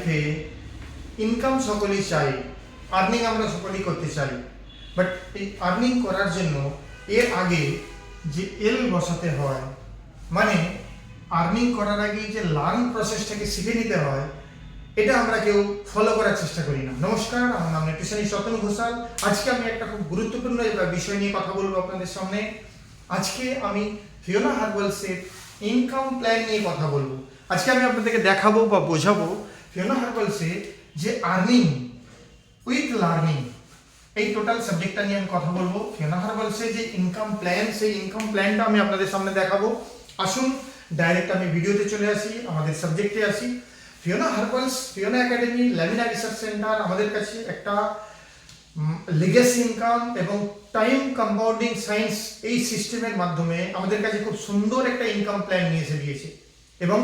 লাইফে ইনকাম সকলেই চাই, আর্নিং আমরা সকলেই করতে চাই, বাট এই আর্নিং করার জন্য এর আগে যে এল বসাতে হয়, মানে আর্নিং করার আগে যে লার্ন প্রসেসটাকে শিখে নিতে হয়, এটা আমরা কেউ ফলো করার চেষ্টা করি না। নমস্কার, আমার নাম নিউট্রিশনিস্ট রতন ঘোষাল। আজকে আমি একটা খুব গুরুত্বপূর্ণ বিষয় নিয়ে কথা বলবো আপনাদের সামনে। আজকে আমি ফিওনা হার্বালসের ইনকাম প্ল্যান নিয়ে কথা বলবো। আজকে আমি আপনাদেরকে দেখাবো বা বোঝাবো ফিওনা হার্বালসে যে আর্নিং উইথ লার্নিং, এই টোটাল সাবজেক্টটা নিয়ে আমি কথা বলবো। ফিওনা হার্বালসে যে ইনকাম প্ল্যান, সেই ইনকাম প্ল্যানটা আমি আপনাদের সামনে দেখাবো। আসুন ডাইরেক্ট আমি ভিডিওতে চলে আসি, আমাদের সাবজেক্টে আসি। Fiona herbals, Fiona academy, lamina research centre আমাদের কাছে একটা লিগেসি ইনকাম এবং টাইম কম্পাউন্ডিং সায়েন্স এই সিস্টেমের মাধ্যমে আমাদের কাছে খুব সুন্দর একটা ইনকাম প্ল্যান নিয়ে এসে দিয়েছে। এবং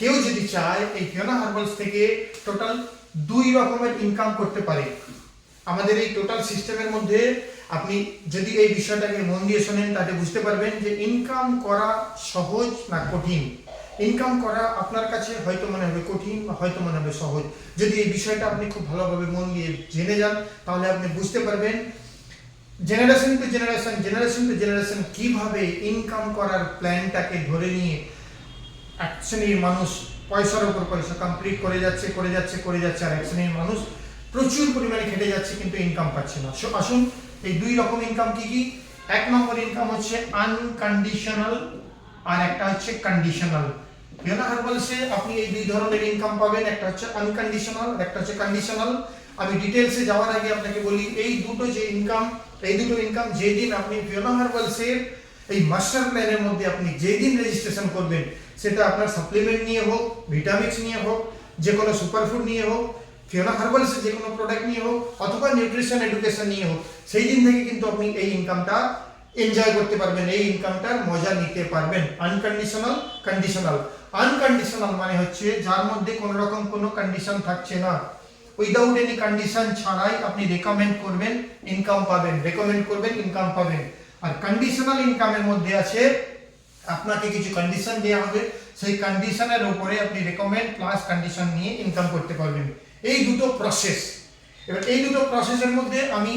কেউ যদি চায় এই ফিওনা হার্বালস থেকে টোটাল 2 রকমের ইনকাম করতে পারে। আমাদের এই টোটাল সিস্টেমের মধ্যে আপনি যদি এই বিষয়টাকে মন দিয়ে শোনেন, তাহলে বুঝতে পারবেন যে ইনকাম করা সহজ না কঠিন। ইনকাম করা আপনার কাছে হয়তো মনে হবে কঠিন, হয়তো মনে হবে সহজ। যদি এই বিষয়টা আপনি খুব ভালোভাবে মন দিয়ে জেনে যান, তাহলে আপনি বুঝতে পারবেন জেনারেশন টু জেনারেশন কিভাবে ইনকাম করার প্ল্যানটাকে ধরে নিয়ে এক শ্রেণীর মানুষ পয়সার উপর পয়সা কমপ্লিট করে যাচ্ছে, আর এক শ্রেণীর মানুষ প্রচুর পরিমাণে খেটে যাচ্ছে কিন্তু ইনকাম পাচ্ছে না। আসুন এই 2 রকম ইনকাম কি কি। 1 নম্বর ইনকাম হচ্ছে আনকন্ডিশনাল, আর একটা হচ্ছে কন্ডিশনাল। ফিওনা হার্বালসে আপনি এই 2 ধরনের ইনকাম পাবেন, একটা হচ্ছে আনকন্ডিশনাল আর একটা হচ্ছে কন্ডিশনাল। আমি ডিটেইলসে যাওয়ার আগে আপনাকে বলি, এই দুটো ইনকাম যেদিন আপনি ফিওনা হার্বালসের এই মাস্টার প্ল্যানের মধ্যে আপনি যেদিন রেজিস্ট্রেশন করবেন, সেটা আপনার সাপ্লিমেন্ট নিয়ে হোক, ভিটামিনস নিয়ে হোক, যে কোনো সুপারফুড নিয়ে হোক, ফিওনা হার্বালসের যে কোনো প্রোডাক্ট নিয়ে হোক, অথবা নিউট্রিশন এডুকেশন নিয়ে হোক, সেই দিন থেকে কিন্তু আপনি এই ইনকামটা এনজয় করতে পারবেন, এই ইনকামটার মজা নিতে পারবেন। Unconditional, conditional. আনকন্ডিশনাল মানে হচ্ছে যার মধ্যে কোনো রকম কোনো কন্ডিশন থাকছে না, উইদাউট এনি কন্ডিশন ছাড়াই আপনি রেকমেন্ড করবেন, ইনকাম পাবেন, রেকমেন্ড করবেন, ইনকাম পাবেন। আর কন্ডিশনাল ইনকামের মধ্যে আছে আপনাকে কিছু কন্ডিশন দেওয়া হবে, সেই কন্ডিশনের উপরে আপনি রেকমেন্ড প্লাস কন্ডিশন নিয়ে ইনকাম করতে পারবেন। এই দুটো প্রসেস। এবার এই দুটো প্রসেসের মধ্যে আমি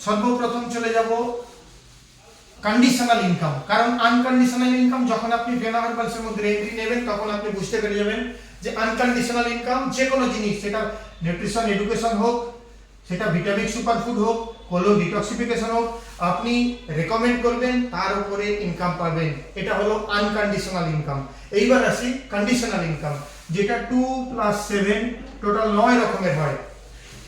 সর্বপ্রথম চলে যাব কন্ডিশনাল ইনকাম। কারণ আনকন্ডিশনাল ইনকাম যখন আপনি ফিওনা হার্বালসের মধ্যে এন্ট্রি নেবেন, তখন আপনি বুঝতে পেরে যাবেন যে আনকন্ডিশনাল ইনকাম যে কোনো জিনিস, সেটা নিউট্রিশন এডুকেশন হোক, সেটা ভিটামিন সুপারফুড হোক, কোলো ডিটক্সিফিকেশন হোক, আপনি রেকমেন্ড করবেন, তার উপরে ইনকাম পাবেন। এটা হলো আনকন্ডিশনাল ইনকাম। এইবার আসি কন্ডিশনাল ইনকাম, যেটা 2 + 7 টোটাল 9 রকমের হয়।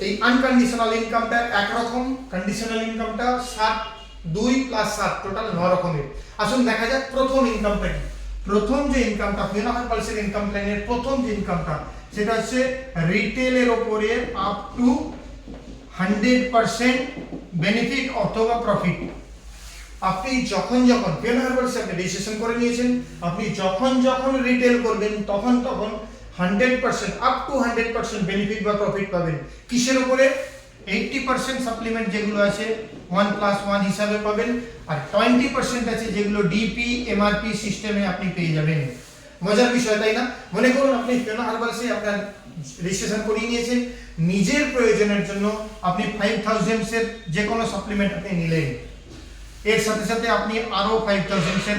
এই আনকন্ডিশনাল ইনকামটা একরকম, কন্ডিশনাল ইনকামটা 2 + 7 টোটাল 9 রকমের। আসুন দেখা যাক প্রথম ইনকামটা কি। প্রথম যে ইনকামটা ফিওনা হার্বালসের ইনকাম প্ল্যানের প্রথম যে ইনকামটা, সেটা হচ্ছে রিটেলের উপরে আপ টু 100% বেনিফিট অথবা প্রফিট। আপনি যখন ফিওনা হার্বালসে আপনি রেজিস্ট্রেশন করে নিয়েছেন, আপনি যখন রিটেল করবেন, তখন 100% আপ টু 100% বেনিফিট বা প্রফিট পাবেন। কিসের উপরে? 80% সাপ্লিমেন্ট যেগুলো আছে 1+1 হিসাবে পাবেন, আর 20% আছে যেগুলো ডিপি এমআরপি সিস্টেমে আপনি পেয়ে যাবেন। মজার বিষয়, তাই না? মনে করুন আপনি ফিওনা হার্বালসে আপনার রেজিস্ট্রেশন করিয়ে নিয়েছেন, নিজের প্রয়োজনের জন্য আপনি 5000 এর যে কোনো সাপ্লিমেন্ট আপনি নিলেন, এর সাথে সাথে আপনি আরো 5000 এর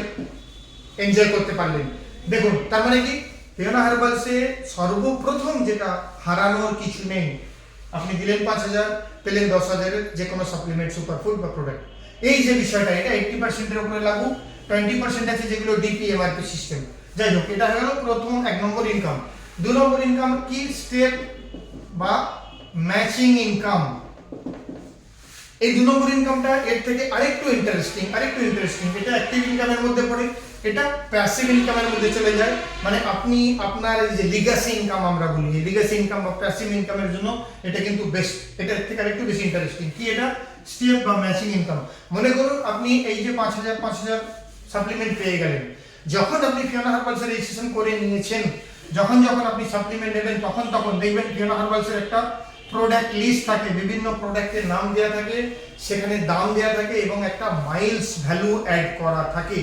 এনজয় করতে পারলেন। দেখুন তার মানে কি, ফিওনা হার্বালসে সর্বপ্রথম যেটা হারানোর কিছু নেই। আপনি দিলেন 5000, পেলেন 10000 এর যে কোনো সাপ্লিমেন্ট, সুপারফুড বা প্রোডাক্ট। এই যে বিষয়টা, এটা 80% এর উপরে লাগু, 20% আছে যেগুলো ডিপি এমআরপি সিস্টেম। যাই হোক, এটা হলো প্রথম 1 নম্বর ইনকাম। 2 নম্বর ইনকাম কি? স্টেপ বা ম্যাচিং ইনকাম। এই 2 নম্বর ইনকামটা এর থেকে আরেকটু ইন্টারেস্টিং। এটা অ্যাক্টিভ ইনকামের মধ্যে পড়ে, এটা প্যাসিভ ইনকামের মধ্যে চলে যায়। মানে আপনি আপনার এই যে লিগ্যাসি ইনকাম আমরা বলি, এই লিগ্যাসি ইনকাম বা প্যাসিভ ইনকামের জন্য এটা কিন্তু বেস্ট, এটার থেকে আরেকটু বেশি ইন্টারেস্টিং। কি এটা? স্টেপ বা ম্যাচিং ইনকাম। মনে করুন আপনি এই যে 5000 সাপ্লিমেন্ট পেয়ে গেলেন, যখন আপনি ফিওনা হার্বালসের রেজিস্ট্রেশন করে নিয়েছেন, যখন আপনি সাপ্লিমেন্ট নেবেন, তখন দেখবেন ফিওনা হার্বালসের একটা প্রোডাক্ট লিস্ট থাকে, বিভিন্ন প্রোডাক্টের নাম দেওয়া থাকে, সেখানে দাম দেওয়া থাকে এবং একটা মাইলস ভ্যালু অ্যাড করা থাকে।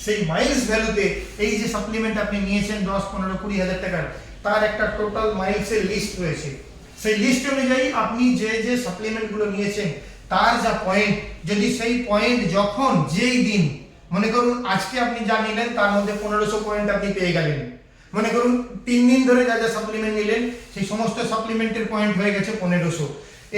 সেই মাইলস ভ্যালুতে এই যে সাপ্লিমেন্ট আপনি নিয়েছেন 10, 15, 20 হাজার টাকার, তার একটা টোটাল মাইলসের লিস্ট রয়েছে। সেই লিস্ট অনুযায়ী আপনি যে যে সাপ্লিমেন্টগুলো নিয়েছেন তার যা পয়েন্ট, যদি সেই পয়েন্ট যখন যেই দিন, মনে করুন আজকে আপনি যা নিলেন তার মধ্যে 1500 পয়েন্ট আপনি পেয়ে গেলেন, মনে করুন 3 দিন ধরে যা যা সাপ্লিমেন্ট নিলেন সেই সমস্ত সাপ্লিমেন্টের পয়েন্ট হয়ে গেছে 1500।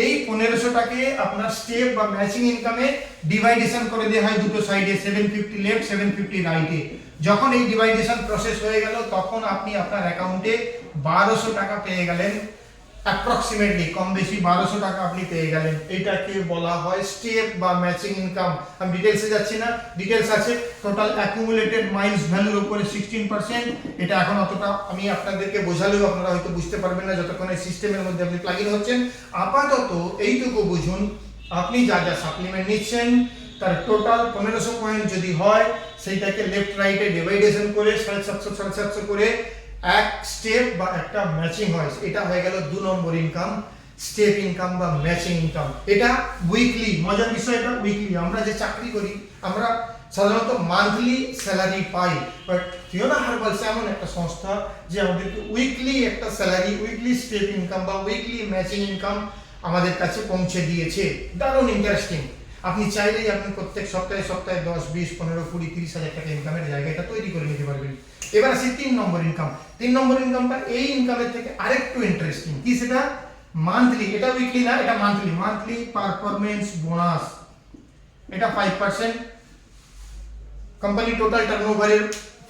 এই 1500টাকে আপনার স্টেপ বা ম্যাচিং ইনকামে ডিভাইডেশন করে দেওয়া হয় দুটো সাইডে, 750 লেফট 750 রাইটে। যখন এই ডিভাইডেশন প্রসেস হয়ে গেল তখন আপনি আপনার অ্যাকাউন্টে 1200 টাকা পেয়ে গেলেন, অ্যাপ্রক্সিমেটলি কম বেশি 1200 টাকা আপনি পেয়ে গেলেন। এটাকে বলা হয় স্টেপ বা ম্যাচিং ইনকাম। আমি ডিটেলসে যাচ্ছি না, ডিটেলস আছে টোটাল অ্যাকুমুলেটেড মাইলস ভ্যালুর উপরে 16%। এটা এখন অতটা আমি আপনাদেরকে বোঝালেও আপনারা হয়তো বুঝতে পারবেন না যতক্ষণ এই সিস্টেমের মধ্যে আপনি প্লাগ ইন হচ্ছেন। আপাতত এইটুকু বুঝুন, আপনি যা যা সাপ্লিমেন্ট নিচ্ছেন তার টোটাল 1500 পয়েন্ট যদি হয় সেইটাকে লেফট রাইটে ডিভাইডেশন করে 750 করে এক স্টেপ বা একটা ম্যাচিং হয়, এটা হয়ে গেল 2 নম্বর ইনকাম, স্টেপ ইনকাম বা ম্যাচিং ইনকাম। এটা উইকলি, মজার বিষয় এটা উইকলি। আমরা যে চাকরি করি আমরা সাধারণত monthly salary pi, but Fiona herbals এমন একটা সংস্থা যে আমাদেরকে উইকলি একটা স্যালারি, উইকলি স্টেপ ইনকাম বা উইকলি ম্যাচিং ইনকাম আমাদের কাছে পৌঁছে দিয়েছে। দারুণ ইন্টারেস্টিং। আপনি চাইলেই আপনি প্রত্যেক সপ্তাহে 10, 20, 15, 20, 30 হাজার টাকা ইনকামের জায়গাটা তৈরি করে নিতে পারবেন। এবার আসি 3 নম্বর ইনকাম। 3 নম্বর ইনকামটা এই ইনকামের থেকে আরেকটু ইন্টারেস্টিং। কি সেটা? মান্থলি। এটা উইকলি না, এটা মান্থলি। Monthly performance bonus. এটা 5%, কোম্পানি টোটাল টার্নওভারের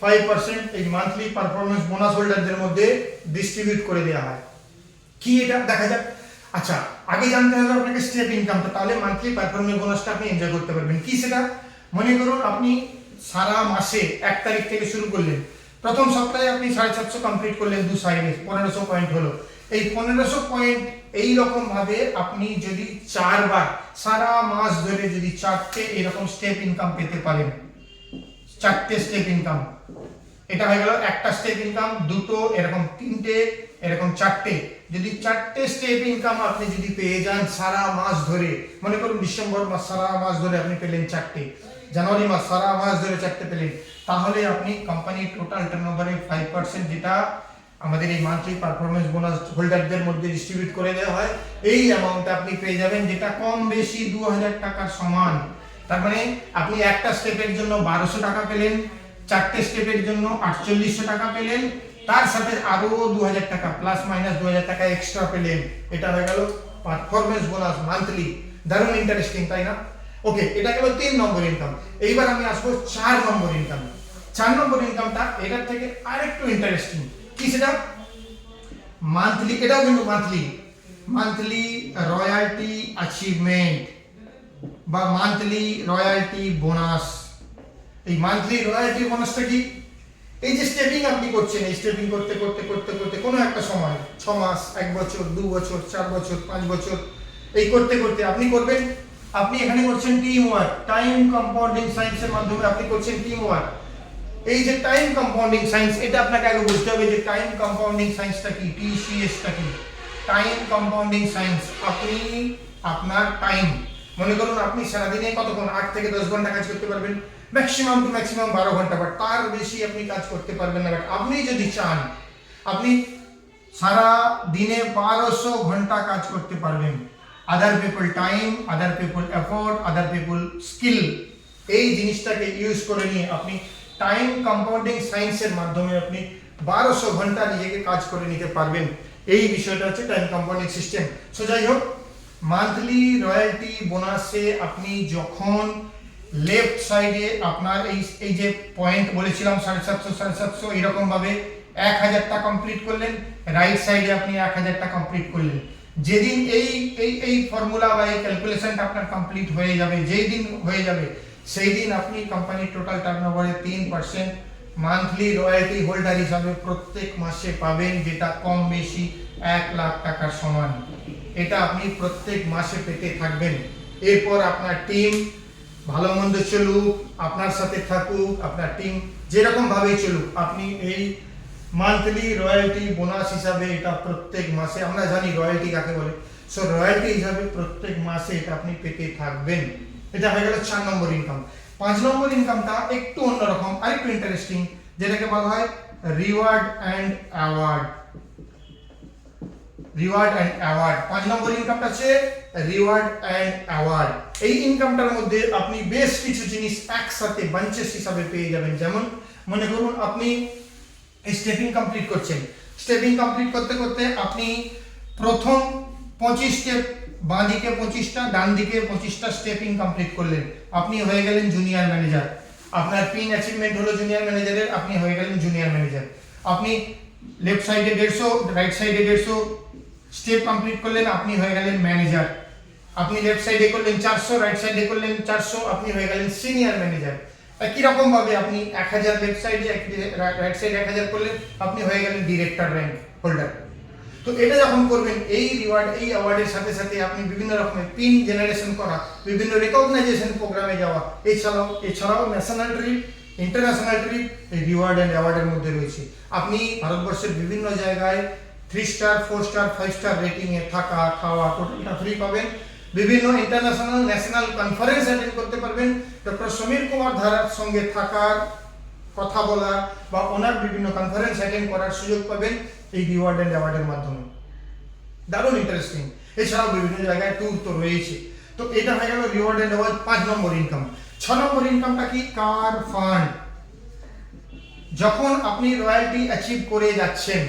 5% এই মান্থলি পারফরম্যান্স বোনাস হোল্ডারদের মধ্যে ডিস্ট্রিবিউট করে দেওয়া হয়। কি এটা দেখা যাক। আচ্ছা, আগে জানতে হবে আপনাকে স্টেপ ইনকামটা, তাহলে মান্থলি পারফরম্যান্স বোনাসটা আপনি এনজয় করতে পারবেন। কি সেটা? মনে করুন আপনি সারা মাসে 1 তারিখ থেকে শুরু করলেন, প্রথম সপ্তাহে আপনি 750 কমপ্লিট করলেন, 2 সাইডে 1500 পয়েন্ট হলো। এই 1500 পয়েন্ট এই রকম ভাবে আপনি যদি 4 বার সারা মাস ধরে যদি 4টে এরকম স্টেপ ইনকাম পেতে পারেন, 4টে স্টেপ ইনকাম, এটা হয়ে গেল একটা স্টেপ ইনকাম, দুটো এরকম 3টে এরকম 4টে, যদি 4টে স্টেপ ইনকাম আপনি যদি পেয়ে যান সারা মাস ধরে, মনে করুন ডিসেম্বর মাস সারা মাস ধরে আপনি পেলেন 4টে, জানুয়ারি মাস সারা মাস ধরে 4টে পেলেন, তাহলে আপনি কোম্পানির টোটাল টার্নওভারের 5% যেটা আমাদের এই মান্থলি পারফরম্যান্স বোনাস হোল্ডারদের মধ্যে ডিস্ট্রিবিউট করে দেওয়া হয়, এই অ্যামাউন্টটা আপনি পেয়ে যাবেন, যেটা কম বেশি 2000 টাকার সমান। তার মানে আপনি একটা স্টেপের জন্য 1200 টাকা পেলেন, 4টে স্টেপের জন্য 4800 টাকা পেলেন, তার সাথে আরো 2000 টাকা প্লাস মাইনাস 2000 টাকা এক্সট্রা পেলেন। এটা হয়ে গেল পারফরম্যান্স বোনাস মান্থলি। দারুণ ইন্টারেস্টিং, তাই না? ওকে, এটা গেল 3 নম্বর ইনকাম। এইবার আমি আসবো 4 নম্বর ইনকাম। 4 নম্বর ইনকামটা এটার থেকে আরেকটু ইন্টারেস্টিং। কি সেটা? মান্থলি, এটাও কিন্তু মান্থলি রয়্যালটি অ্যাচিভমেন্ট বা মান্থলি রয়্যালটি বোনাস। এই মান্থলি রয়্যালটি বোনাসটা কি? এই যে স্টেপিং আপনি করছেন, এই স্টেপিং করতে করতে করতে করতে কোনো একটা সময় 6 মাস, 1 বছর, 2 বছর, 4 বছর, 5 বছর এই করতে করতে আপনি করবেন, আপনি এখানে করছেন টিম ওয়ার্ক, টাইম কম্পাউন্ডিং সায়েন্সের মাধ্যমে আপনি করছেন টিম ওয়ার্ক। এই যে টাইম কম্পাউন্ডিং সায়েন্স, এটা আপনাকে আগে বুঝতে হবে যে টাইম কম্পাউন্ডিং সায়েন্সটা কি, টিসিএসটা কি। টাইম কম্পাউন্ডিং সায়েন্স, আপনি আপনার টাইম, মনে করুন আপনি সারাদিনে কতক্ষণ 8 থেকে 10 ঘন্টা কাজ করতে পারবেন, ম্যাক্সিমাম টু ম্যাক্সিমাম 12 ঘন্টা, বাট তার বেশি আপনি কাজ করতে পারবেন না। বাট আপনি যদি চান আপনি সারা দিনে 1200 ঘন্টা কাজ করতে পারবেন। Other people time, other people effort, other people skill, এই জিনিসটাকে ইউজ করে নিয়ে আপনি টাইম কম্পাউন্ডিং সায়েন্সের মাধ্যমে আপনি 1200 ঘন্টা নিজেকে কাজ করে নিতে পারবেন। এই বিষয়টা হচ্ছে টাইম কম্পাউন্ডিং সিস্টেম। সো যাই হোক, মান্থলি রয়্যালটি বোনাসে আপনি যখন লেফট সাইডে আপনার এই যে পয়েন্ট বলেছিলাম 750 এরকম ভাবে 1000টা কমপ্লিট করলেন, রাইট সাইডে আপনি 1000টা কমপ্লিট করলেন। যেদিন এই ফর্মুলা বা এই ক্যালকুলেশনটা আপনার কমপ্লিট হয়ে যাবে, যেই দিন হয়ে যাবে সেই দিন আপনি কোম্পানির টোটাল টার্নওভারের 3% মান্থলি রয়্যালটি হোল্ডার হিসাবে প্রত্যেক মাসে পাবেন, যেটা কম বেশি 1 লাখ টাকার সমান। এটা আপনি প্রত্যেক মাসে পেতে থাকবেন। এরপর আপনার টিম ভালো মন্দ চলুক, আপনার সাথে থাকুক, আপনার টিম যেরকম ভাবেই চলুক, আপনি এই মান্থলি রয়্যালটি বোনাস হিসাবে এটা প্রত্যেক মাসে, আমরা জানি রয়্যালটি কাকে বলে, সো রয়্যালটি হিসাবে প্রত্যেক মাসে এটা আপনি পেতে থাকবেন। এটা হয়ে গেল 4 নম্বর ইনকাম। 5 নম্বর ইনকামটা একটু অন্যরকম, আরেকটু ইন্টারেস্টিং, যেটাকে বলা হয় reward and award. Reward and award. 5 নম্বর ইনকামটা আছে রিওয়ার্ড অ্যান্ড অ্যাওয়ার্ড। এই ইনকামটার মধ্যে আপনি বেশ কিছু জিনিস একসাথে বাঞ্চেস হিসাবে পেয়ে যাবেন। যেমন মনে করুন আপনি স্টেপিং কমপ্লিট করছেন, স্টেপিং কমপ্লিট করতে করতে আপনি প্রথম 25 স্টেপ, বাঁ দিকে 25টা, ডান দিকে 25টা স্টেপিং কমপ্লিট করলেন, আপনি হয়ে গেলেন জুনিয়র ম্যানেজার। আপনার পিন অ্যাচিভমেন্ট হলো জুনিয়র ম্যানেজারের, আপনি হয়ে গেলেন জুনিয়র ম্যানেজার। আপনি লেফট সাইডে 150, রাইট সাইডে 150 স্টেপ কমপ্লিট করলেন, আপনি হয়ে গেলেন ম্যানেজার। আপনি লেফট সাইডে করলেন 400, রাইট সাইডে করলেন 400, আপনি হয়ে গেলেন সিনিয়র ম্যানেজার। একই রকম ভাবে আপনি 1000 লেফট সাইডে, রাইট সাইডে 1000 করলেন, আপনি হয়ে গেলেন ডিরেক্টর র্যাঙ্ক হোল্ডার। তো এটা যখন করবেন, এই রিওয়ার্ড এই অ্যাওয়ার্ডের সাথে সাথে আপনি বিভিন্ন রকমের পিন জেনারেশন করা, বিভিন্ন রেকগনাইজেশন প্রোগ্রামে যাওয়া, এছাড়াও ন্যাশনাল ট্রিপ, ইন্টারন্যাশনাল ট্রিপ এই রিওয়ার্ড অ্যান্ড অ্যাওয়ার্ডের মধ্যে রয়েছে। আপনি ভারতবর্ষের বিভিন্ন জায়গায় 3 স্টার, 4 স্টার, 5 স্টার রেটিংয়ে থাকা, খাওয়া টোটালটা ফ্রি পাবেন। বিভিন্ন ইন্টারন্যাশনাল ন্যাশনাল কনফারেন্স অ্যাটেন্ড করতে পারবেন। ডক্টর সমীর কুমার ধারার সঙ্গে থাকার, কথা বলা বা ওনার বিভিন্ন কনফারেন্স অ্যাটেন্ড করার সুযোগ পাবেন এই রিওয়ার্ড অ্যান্ড অ্যাওয়ার্ডের মাধ্যমে। দারুণ ইন্টারেস্টিং। এছাড়াও বিভিন্ন জায়গায় ট্যুর তো রয়েছে। তো এটা হয়ে গেল reward and award 5 number income. 6 নম্বর ইনকামটা কি? কার ফান্ড। যখন আপনি রয়্যালটি অ্যাচিভ করে যাচ্ছেন,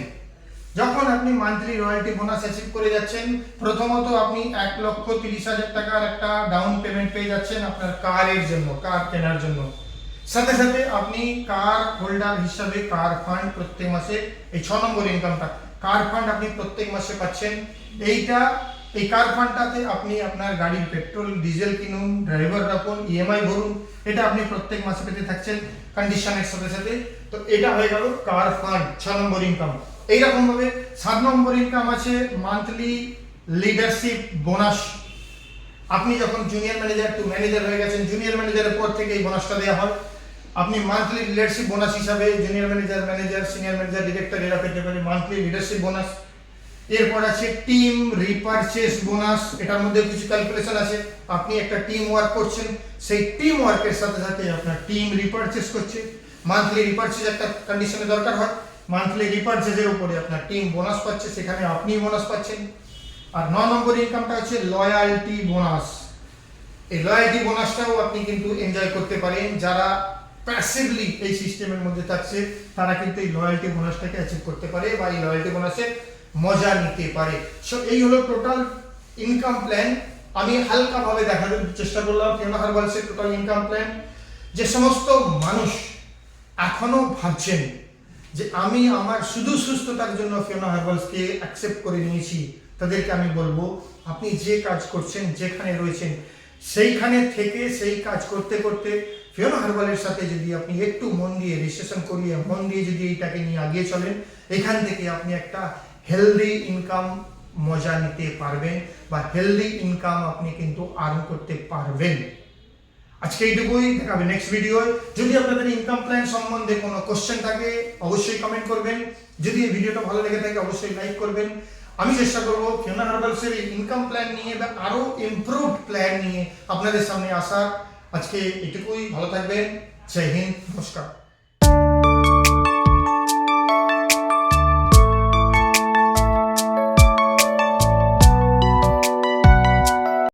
যখন আপনি মান্থলি রয়্যালটি বোনাস অ্যাচিভ করে যাচ্ছেন, প্রথমত আপনি 1,30,000 টাকার একটা ডাউন পেমেন্ট পেয়ে যাচ্ছেন আপনার কারের জন্য, কার কেনার জন্য। সাথে সাথে আপনি কার হোল্ডার হিসাবে কার ফান্ড প্রত্যেক মাসে, এই 6 নম্বর ইনকামটা, কার ফান্ড আপনি প্রত্যেক মাসে পাচ্ছেন। এই কার ফান্ডটাতে আপনি আপনার গাড়ির পেট্রোল ডিজেল কিনুন, ড্রাইভার রাখুন, ইএমআই ভরুন, এটা আপনি প্রত্যেক মাসে পেতে থাকছেন কন্ডিশনের সাথে সাথে। তো এটা হয়ে গেল কার ফান্ড, 6 নম্বর ইনকাম। এইরকম ভাবে 7 নম্বর ইনকাম আছে মান্থলি লিডারশিপ বোনাস। আপনি যখন জুনিয়র ম্যানেজার টু ম্যানেজার হয়ে গেছেন, জুনিয়র ম্যানেজারের পর থেকে এই বোনাসটা দেওয়া হয়। আপনি মান্থলি লিডারশিপ বোনাস হিসাবে junior manager, manager, senior manager, director এরা পেতে পারে মান্থলি লিডারশিপ বোনাস। এরপর আছে টিম রিপারচেস বোনাস। এটার মধ্যে কিছু ক্যালকুলেশন আছে। আপনি একটা টিম ওয়ার্ক করছেন, সেই টিম ওয়ার্কের সাথে সাথে আপনার টিম রিপারচেস করছে। মান্থলি রিপারচেস একটা কন্ডিশনে দরকার হয়, মান্থলি রিপারচেসের উপরে আপনার টিম বোনাস পাচ্ছে, সেখানে আপনি বোনাস পাচ্ছেন। আর 9 নম্বর ইনকামটা হচ্ছে লয়ালটি বোনাস। এই লয়ালটি বোনাসটাও আপনি কিন্তু এনজয় করতে পারেন। যারা প্যাসিভলি এই সিস্টেমের মধ্যে থাকছে তারা কিন্তু এই লয়ালটি বোনাসটাকে অ্যাচিভ করতে পারে বা এই লয়ালটি বোনাসে মজা নিতে পারে। সো এই হলো টোটাল ইনকাম প্ল্যান। আমি হালকাভাবে দেখানোর চেষ্টা করলাম ফিওনা হার্বালসের টোটাল ইনকাম প্ল্যান। যে সমস্ত মানুষ এখনো ভাবছেন যে আমি আমার শুধু সুস্থতার জন্য ফিওনা হার্বালসকে অ্যাকসেপ্ট করে নিয়েছি, তাদেরকে আমি বলবো আপনি যে কাজ করছেন, যেখানে রয়েছেন, সেইখানে থেকে সেই কাজ করতে করতে ফিওনা হার্বালের সাথে যদি আপনি একটু মন দিয়ে রেজিস্ট্রেশন করিয়ে মন দিয়ে যদি এইটাকে নিয়ে এগিয়ে চলেন, এখান থেকে আপনি একটা হেলদি ইনকাম মজা নিতে পারবেন বা হেলদি ইনকাম আপনি কিন্তু আর্ন করতে পারবেন। আজকে এইটুকুই, দেখা হবে নেক্সট ভিডিও। যদি আপনাদের ইনকাম প্ল্যান সম্বন্ধে কোনো কোশ্চেন থাকে অবশ্যই কমেন্ট করবেন। যদি এই ভিডিওটা ভালো লেগে থাকে অবশ্যই লাইক করবেন। আমি চেষ্টা করব ফিওনা হার্বালসের ইনকাম প্ল্যান নিয়ে বা আরো ইমপ্রুভড প্ল্যান নিয়ে আপনাদের সামনে আসার। আজকে এটুকুই, ভালো থাকবেন। জয় হিন্দ, নমস্কার।